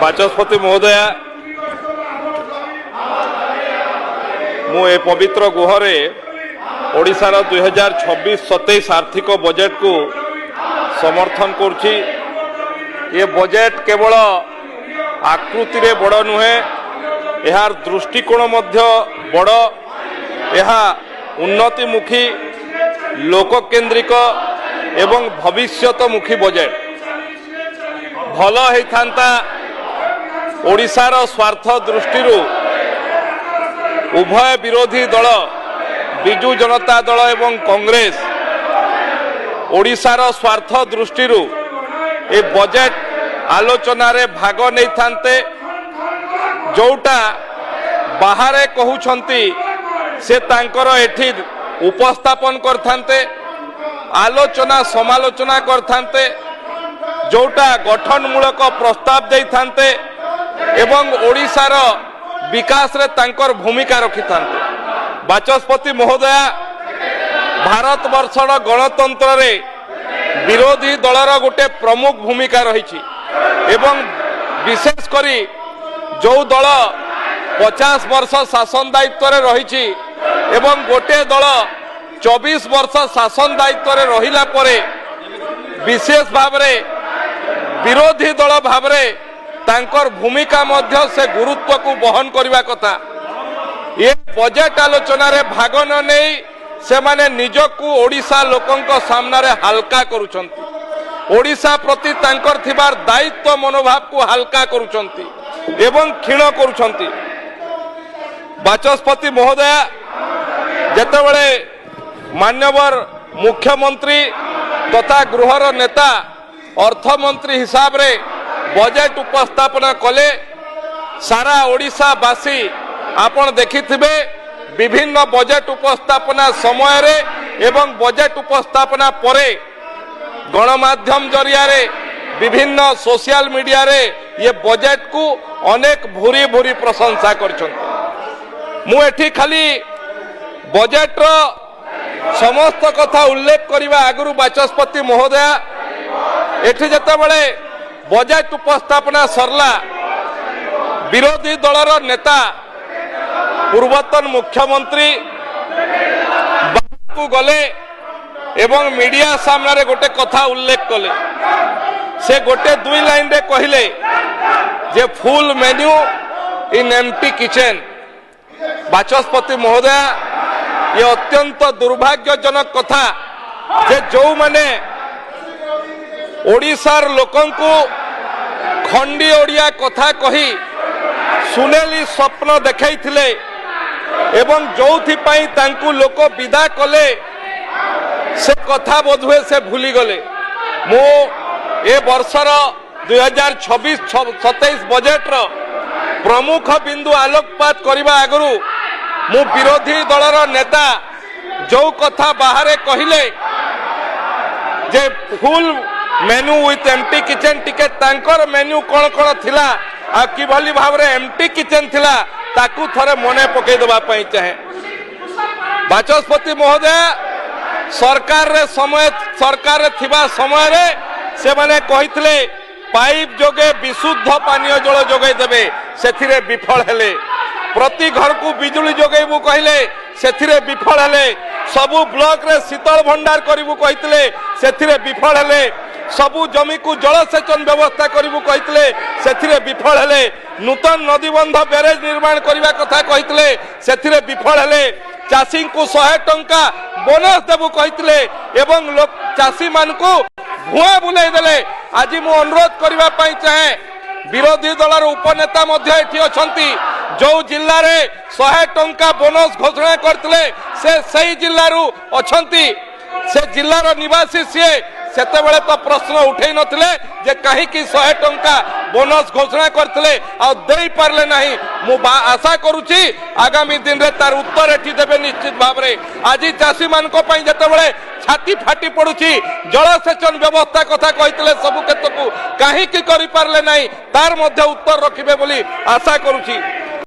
बाचस्पति महोदय मु ए पवित्र गुहरे ओडिशार 2026-27 आर्थिक बजेट को समर्थन करुछि। ये बजेट केवल आकृति रे बड़ नुहे, यार दृष्टिकोण मध्य बड़। यह उन्नतिमुखी लोककेन्द्रिक एवं भविष्यतमुखी बजेट भल होता ओडिशार स्वार्थ दृष्टि उभय विरोधी दल बिजु जनता दल एवं कांग्रेस ओडिशार स्वार्थ दृष्टि ए बजेट आलोचना रे भाग नहीं थांते। जोटा बाहरे कहउछंती से तांकर एठी उपस्थापन करथांते, आलोचना समालोचना करथांते, जोटा गठनमूलक प्रस्ताव दे थांते एवं ओडिशार विकास रे तांकर भूमिका रखि थांते। बाचस्पति महोदय भारत वर्षर गणतंत्र रे विरोधी दलर गोटे प्रमुख भूमिका रही एवं विशेष करी जो दल 50 वर्ष शासन दायित्व रे रही एवं गोटे दल 24 वर्ष शासन दायित्व रे रहिला परे विशेष भाव रे विरोधी दल भाव रे तांकर भूमिका मध्य से गुरुत्व को बहन करने कथा। ये बजेट आलोचना रे भाग न नहीं से माने निजकू ओडिशा लोकंक सामना रे हल्का करुछंती, ओडिशा प्रति तांकर थिबार दायित्व मनोभाव को हल्का करुछंती एवं क्षीण करुछंती। बाचस्पति महोदय जेतेबेले मान्यवर मुख्यमंत्री तथा गृहर नेता अर्थमंत्री हिसाब रे बजेट उपस्थापना कले, सारा ओडिशावासी आपण देखिथिबे विभिन्न बजेट उपस्थापना समय रे एवं बजेट उपस्थापना परे गणमाध्यम जरिया रे विभिन्न सोशल मीडिया रे ये बजेट को अनेक भूरी भूरी प्रशंसा करछंती। मु एठी खाली बजेट रो समस्त कथा उल्लेख करबा आगुरु बाचस्पति महोदय एठी जेतेबेले बजेट उपस्थापना सरला, विरोधी दलर नेता पूर्वतन मुख्यमंत्री को गले एवं मीडिया सामने गोटे कथा उल्लेख कले। से गोटे 2 लाइन रे कहले जे full menu in empty kitchen. बाचस्पति महोदय ये अत्यंत दुर्भाग्यजनक कथा जे जो माने ओडिशार लोकन को खंडी ओडिया कथा कही सुनेली स्वप्न देखई थिले एवं जोथि पई तांकु लोक विदा कले से कथा बोधुए से भूली गले। मो ए वर्षर 2026-27 बजेट रो प्रमुख बिंदु आलोकपात करबा आगरु मु विरोधी दलर नेता जो कथा बाहरे कहिले जे full menu with empty kitchen टिके तांकर मेन्यू कौन कौन थिला आ किभली भाव रे एम्प्टी किचन थिला ताकू थरे मने पकई देबा पई चाहे। बाचस्पति महोदय सरकार रे थिबा समय रे से माने कहितले पाइप जोगे विशुद्ध पानीय जल जोगै देबे, सेथिरे विफल हेले। प्रति घर को बिजुली जोगैबू कहले सेथिरे विफल हेले। सबु ब्लॉक रे शीतल भंडार करिबू कहितले सेथिरे विफल हेले। सबु जमी को जलसेचन व्यवस्था करिबू कहितले सेथिरे विफल हेले। नूतन नदीबंध बैरेज निर्माण करिबा कथा कहितले सेथिरे विफल हेले। चाषी को 100 टंका बोनस देबू कहितले एवं लोक चाषी मान को भुआ बुलाई देले। आज मु अनुरोध करिबा पई चाहे विरोधी दलर उपनेता मध्य एठी अछंती जो जिल्ला रे 100 टंका बोनस घोषणा करथिले से सही जिल्ला रु अछंती, से जिल्लार निवासी सीए सेतेबेले तो प्रश्न उठे नथिले जे कहीं की 100 टंका बोनस घोषणा करथिले आ देई पारले नाही। मु आशा करूची आगामी दिन रे तार उत्तर एठी देबे निश्चित भाव रे। आज चाषी मान को पई जेतेबेले छाती फाटी पड़ुची जलसेचन व्यवस्था कथा कहितले सबु केतकु कहीं की करि पारले नाही तार मध्य उत्तर रखिबे बोली आशा करूची।